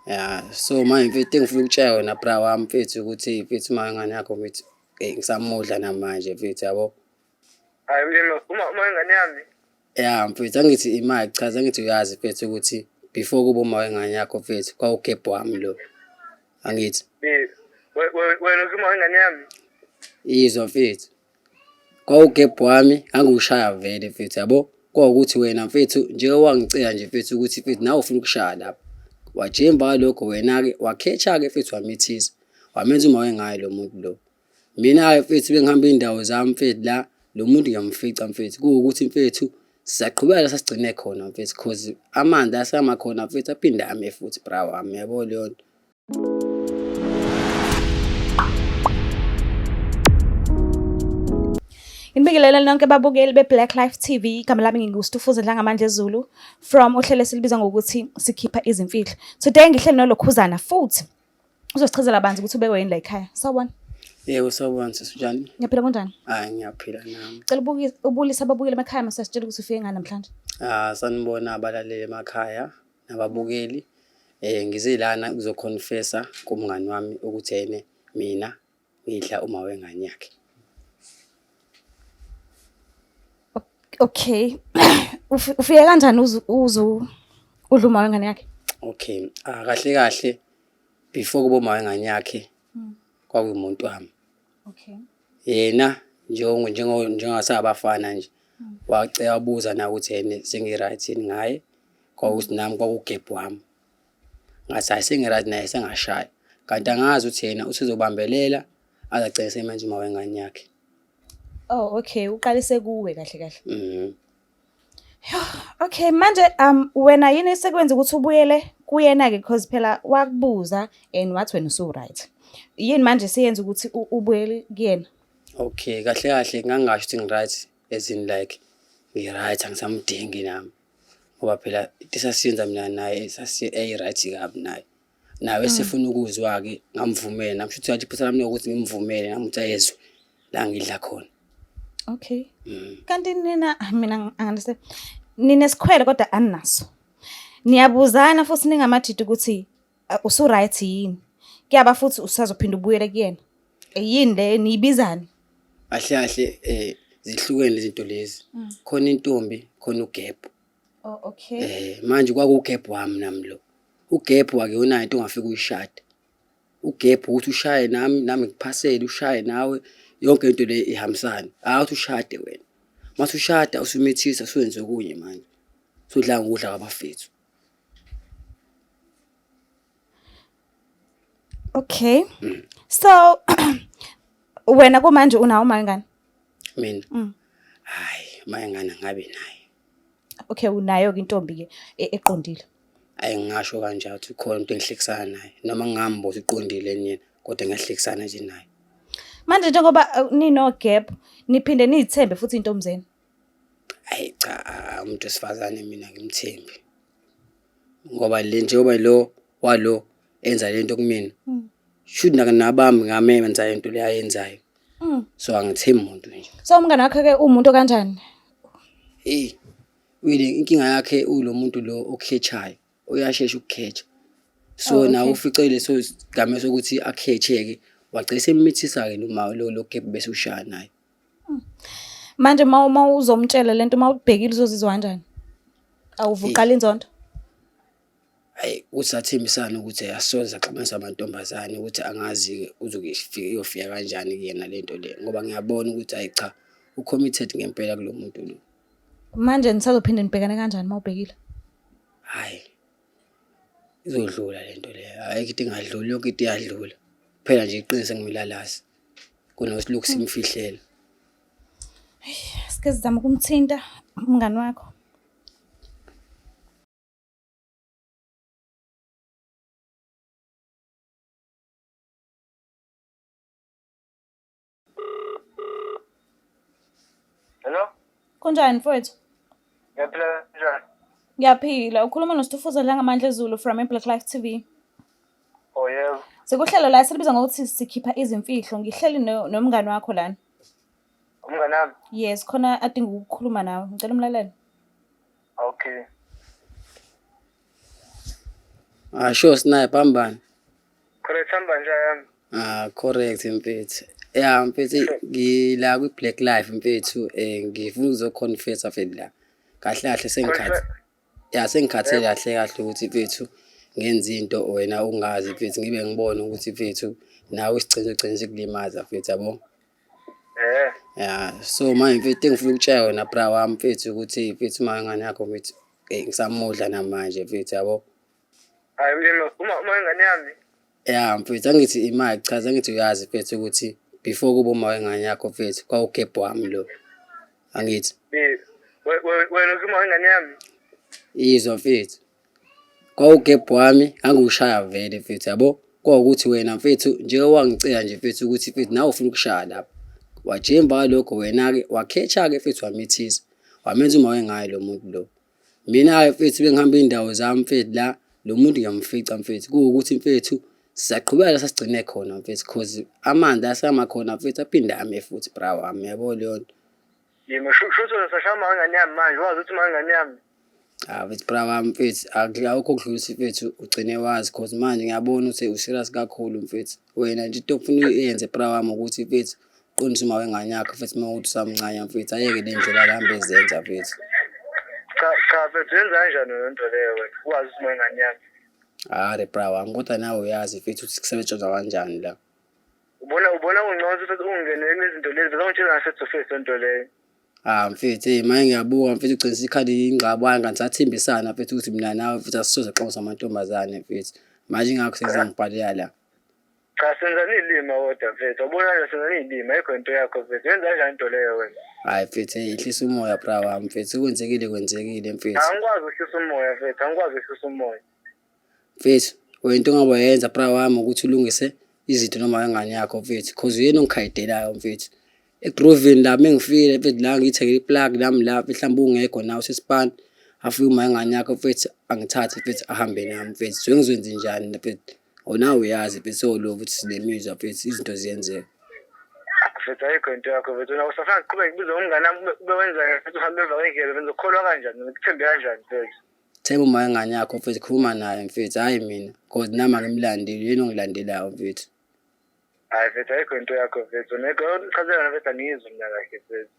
Yeah, so manje mfethu engifuna ukutshela yona bra wami mfethu ukuthi mfethu uma ingane yakho mfethu ngisamudla namanje mfethu yabo. Hayi uma ingane yami. Yeah mfethu angithi imali chaza angithi uyazi mfethu ukuthi before kuba uma ingane yakho mfethu kwawugebhe wami lo. Angithi. Wena uma ingane yami. Izwa mfethu. Kwawugebhe wami ngangiwushaya vele mfethu yabo. Kwawukuthi wena mfethu nje wangicela nje mfethu ukuthi mfethu nawe ufuna ukushaya lapha. Wajemba kalokho wena-ke wakhetha-ke mfethu wamithisa wamenza uma wengayo lo muntu lo. Mina-ke mfethu bengihamba iy'ndawo zami mfethu la lo muntu ngiyamfica mfethu kuwukuthi mfethu sizaqhubeka la sasigcine khona mfethu cause amanzi asama khona mfethu aphinde ame futhi bra wami yabo leyo nto. Ngibingelela nonke ababukeli beBlaqlife TV. Igama lami nginguStufuza Dlangamandla Zulu from uhlelo esilibiza ngokuthi Sikhipha Izimfihlo. Today ngihleli nolokhuzana futhi uzosichazela abanzi ukuthi ubekwe yini la ekhaya. Sawubona. Yebo sawubona sinjani? Ngiyaphila kanjani? Hayi ngiyaphila nami. Cela ubulisa ababukeli emakhaya masasitshela ukuthi ufike ngani namhlanje. Sanibona abalaleli emakhaya nababukeli. Ngize lana ukuzoconfessa kumngani wami ukuthi yena mina ngidla uma wengane yakhe. Okay. Ufike kanjani udla uma wengane yakhe? Okay. Kahle kahle before kuba uma wengane yakhe kwakumuntu wami. Okay. Yena njengasabafana nje wacela wabuza na ukuthi yena sengi-right yini ngaye kwawukuthi nami kwakugebhe wami. Ngathi hayi sengi-right naye sengashaya kanti angazi ukuthi yena usizobambelela azagcina semenza uma wengane yakhe. Oh okay, uqalise kuwe kahle kahle. Okay, manje wena yini sekwenza ukuthi ubuyele kuyena ke because phela wakubuza and wathi wena usu-right. Yini manje siyenza ukuthi ubuyele kuyena? Okay, kahle kahle ngangasho ukuthi ngi-right as in like ngi-right angisamdingi nami. Ngoba phela isasiyenza mina naye right kabi naye. Nawe sefuna ukuzwa-ke ngamvumela nami futhi yathi iphutha lami ukuthi ngimvumele nami uthi ayezwe la ngidla khona. Okay. Kanti mina angiunderstand. Ninesikhwele kodwa aninaso. Niyabuzana futhi ningamadidi ukuthi usu-right yini. Kuyaba futhi usazophinda ubuyele kuyena. Yini le niyibizana? Kahle kahle zihlukene izinto lezi. Khona intombi, khona ugebhe. Oh okay. Manje kwakugebhe wami nami lo. Ugebhe wakuyona into ongafika uyishade. Ugebhe ukuthi ushaye nami ngikuphasele ushaye nawe yonke into le ihambisana. Awuthi ushade wena. Mase ushada usumithisa usuyenze okunye manje. Sudla ngokudla kwabafethu. Okay. So wena kumanje unawo mangani? Mina. Hayi, mayengana ngabe naye. Okay, unayo ke intombi ke eqondile. Ayi ngisho kanjalo ukuthi khona into engihlekisana naye noma ngingamboza iqondile yena kodwa ngiyahlekisana nje naye. Manje njengoba nino gap niphinde nizithembe futhi intombazane. Hayi cha umuntu esifazane mina ngimthembi. Ngoba le njengoba lo walo enza lento kumina. Should nabami ngamenza into le ayenzayo. So angithembi umuntu nje. So umngane wakhe ke umuntu kanjani? Wile inkinga yakhe ulo muntu lo okhechayo. Uyashesha ukukhecha. So na ufice leso sigame sokuthi akhecheke wagcina semithisa ke noma lo gebhe bese ushaya naye. Manje uma uzomtshela lento mawubhekile uzozizwa kanjani? Awuvuqala inzondo? Hayi usathembisana ukuthi asoza xabanisa amantombazane ukuthi angazi uzokufika iyofika kanjani kuyena lento le ngoba ngiyabona ukuthi hayi cha ucommitted ngempela kulomuntu lo. Manje nisazophinde nibhekane kanjani mawubhekile? Hayi izodlula lento le hayi into ingadluli yonke into iyadlula phela nje iqinise ngimilalazi kunosilokhu simfihlela. Sike sizama ukumthinta umngani wakho. Hello? Kunjani mfowethu? Ngiyaphila kanjani? Ngiyaphila. Ukhuluma noStufuza Dlangamandla Zulu from Blaqlife TV. Oh yebo. Sekuhlelo la silibiza ngokuthi Sikhipha Izimfihlo. Ngihleli nomngani wakho lana. Umngane wami? Yes, khona adinga ukukhuluma nawe. Ngicela umlaleli. Okay. Sure sniper ambani. Correct hamba nje yami. Correct mfethu. Yeah mfethu ngila ku Blaqlife mfethu ngifuna ukuzoconfessa mfethu la. Kahle kahle sengikhathi. Yeah sengikhathele kahle kahle ukuthi mfethu ngenza into wena ungazi mfethu ngibe ngibona ukuthi mfethu nawe isicelo sikulimaza mfethu yabo. Yeah so manje mfethu engifuna ukutshela yona bra wami mfethu ukuthi mfethu ingane yakho mfethu ngisamudla namanje mfethu yabo. Hayi uma ingane yami. Yeah mfethu angithi imali chaza angithi uyazi mfethu ukuthi before kuba uma ingane yakho mfethu kwawugebhe wami lo. Angithi. Wena kuma ingane yami. Izwa mfethu. Kwawugebhe wami ngangushaya vele mfethu yabo. Kwawukuthi wena mfethu nje wangicela nje mfethu ukuthi mfethu nawe ufuna ukushaya lapha. Wajemba lokho wena ke wakhetha ke mfethu wamithisa. Wamenza uma wengayi lo muntu lo. Mina ke mfethu bengihamba indawo zami mfethu la lo muntu ngiyamfica mfethu kuukuthi mfethu sizaqhubeka sasigcine khona mfethu because amanda asama khona mfethu aphinda ame futhi bra wami yabo leyo nto. Yimi shuthu sashama ingane yami manje wazi ukuthi ingane yami. Mfethu bra wami mfethu akukho ukudlulisa mfethu ugcine wazi because manje ngiyabona ukuthi userious kakhulu mfethu. Wena nje into ofuna uyenze bra wami ukuthi mfethu qondisa uma wengane yakho mfethu mawuthi usamncane mfethu ayeke le ndlela kahambe ezenza mfethu. Cha mfethu yenza kanjani lento leyo wena wazi ukuthi ingane yami. Re bra wami kodwa nawe uyazi mfethu ukuthi kusebenza kanjani la. Ubona ungcono futhi ungene izinto lezi bezongitshela ngasethu face into leyo. Mfethu manje ngiyabuka mfethu ugcinisa ikhadi ingqabanga ngisathembisana mfethu ukuthi mina nawe mfethu asisoze xhosa amantombazane mfethu. Manje ngakho sengizangibhalela la. Cha senza nilima kodwa mfethu ubona nje senza nilima ayikho into yakho mfethu yenza kanjani into leyo wena. Hayi mfethu ihlisa umoya bra wami mfethu kwenzekile mfethu. Angikwazi ukuhlisa umoya mfethu angikwazi ukuhlisa umoya. Mfethu wento ngaba yenza bra wami ukuthi ulungise izinto noma ingane yakho mfethu because uyena ongikhayidelayo mfethu. Egrovini la mengifile mfethu la ngithekele iplug nami la mhlawumbe ungekho nawe sespan afike uma ingane yakho mfethu angithathe mfethu ahambe nami mfethu ngizwenze njani mfethu ona uyazi mfethu lo ukuthi sinemizwa mfethu izinto ziyenzeka mfethu ayikho into yakho mfethu na usafuna ukuqhubeka kubiza umngane nami ube wenza mfethu uhambe emva kwendlela benza ukholwa kanjani ngikuthembe kanjani mfethu. Themba uma ingane yakho mfethu khuluma naye mfethu hayi mina because nama ngimlandile yena ongilandelayo mfethu. Hayi mfethu ayikho into yakho mfethu neko uchazela mfethu angizwe mina kahle mfethu.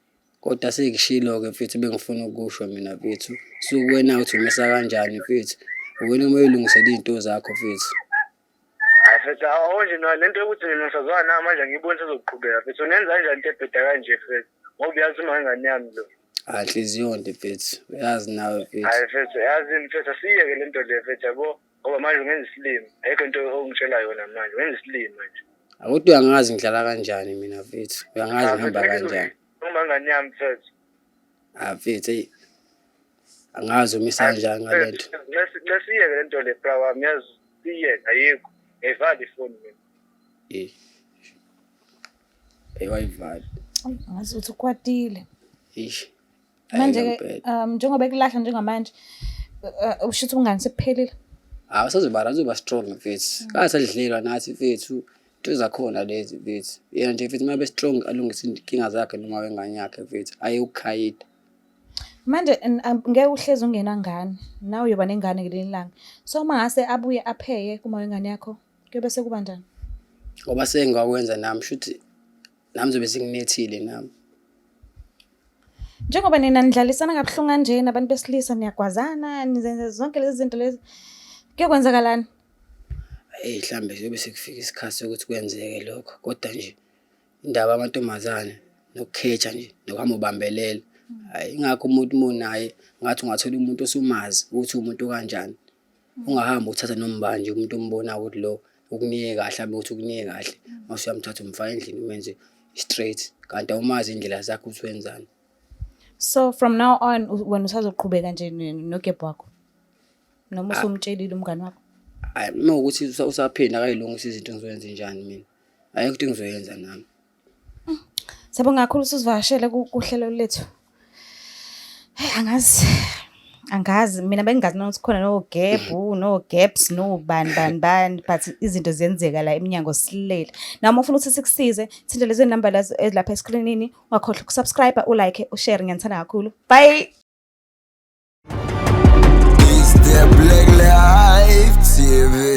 Kodwa sengishilo ke mfethu bengifuna ukusho mina mfethu sukuwena uthi umisa kanjani mfethu wena uma uyilungisela izinto zakho mfethu. Hayi mfethu awonje no lento yokuthi mina ngisazwana manje ngibona sezoqhubeka mfethu nenza kanjani into ebheda kanje mfethu ngoba uyazi uma ingane yami lo. Inhliziyo nje mfethu uyazi nawe mfethu. Hayi mfethu yazi mfethu asiyeke lento le mfethu yabo ngoba manje ungenza isilimo ayikho into ongitshela yona manje wenza isilimo manje. Kodwa uyangazi ngidlala kanjani mina mfethu uyangazi ngihamba kanjani. Uma ingane yami mfethu. Mfethu angazi umisa kanjani ngalento. Lesiyeke lento le bra wami yazi siyeke ayikho evala ifoni mina. Wayivala. Ngazi ukuthi ukwatile. Ish. Manje njengoba ekulahla njengamanje usho ukuthi ungani sekuphelile. Azoba strong mfethu. Kasadlelwa nathi mfethu. Into zakhona lezi mfethu. Yena nje mfethu mabe strong alungise inkinga zakhe noma wengane yakhe mfethu. Ayukhayida. Manje ngeke uhlezi ungenangane. Nawe uyoba nengane ngelinye ilanga. So mangase abuye apheye kuma wengane yakho. Kuyobe sekuba njani? Ngoba sengakwenza nami shuthi nami zobe singinethile nami. Njengoba nina nidlalisana kabuhlungu kanje nabantu besilisa niyagwazana nizenza zonke lezi zinto lezi. Kuyokwenzakalani? Mhlambe kuyobe sekufika isikhathi sokuthi kwenzeke lokho kodwa nje indaba amantombazane nokukhetha nje nokuhamba ubambelela. Hayi ingakho umuntu naye ngathi ungathola umuntu osumazi ukuthi umuntu kanjani. Ungahamba uthatha nomba nje umuntu ombona ukuthi lo ukunike kahle abe ukuthi ukunike kahle. Mase uyamthatha umfaka endlini umenze straight kanti awumazi indlela zakhe ukuthi wenzani. So from now on when usazoqhubeka nje nogebhe wakho noma usumtshelile umngane wakho. Hayi uma ukuthi usaphinda akayilungisa izinto ngizoyenza njani mina. Ayikho into engizoyenza nami. Sabonga kakhulu usivashele kuhlelo lethu. Angazi mina bengingazi ukuthi khona nogebhu gaps no bani but izinto ziyenzeka la eminyango silele. Noma ufuna ukuthi sikusize thinta lezi number lapha escreenini ungakhohlwa ukusubscribe ulike ushare ngiyathanda kakhulu. Bye. Blaqlife TV.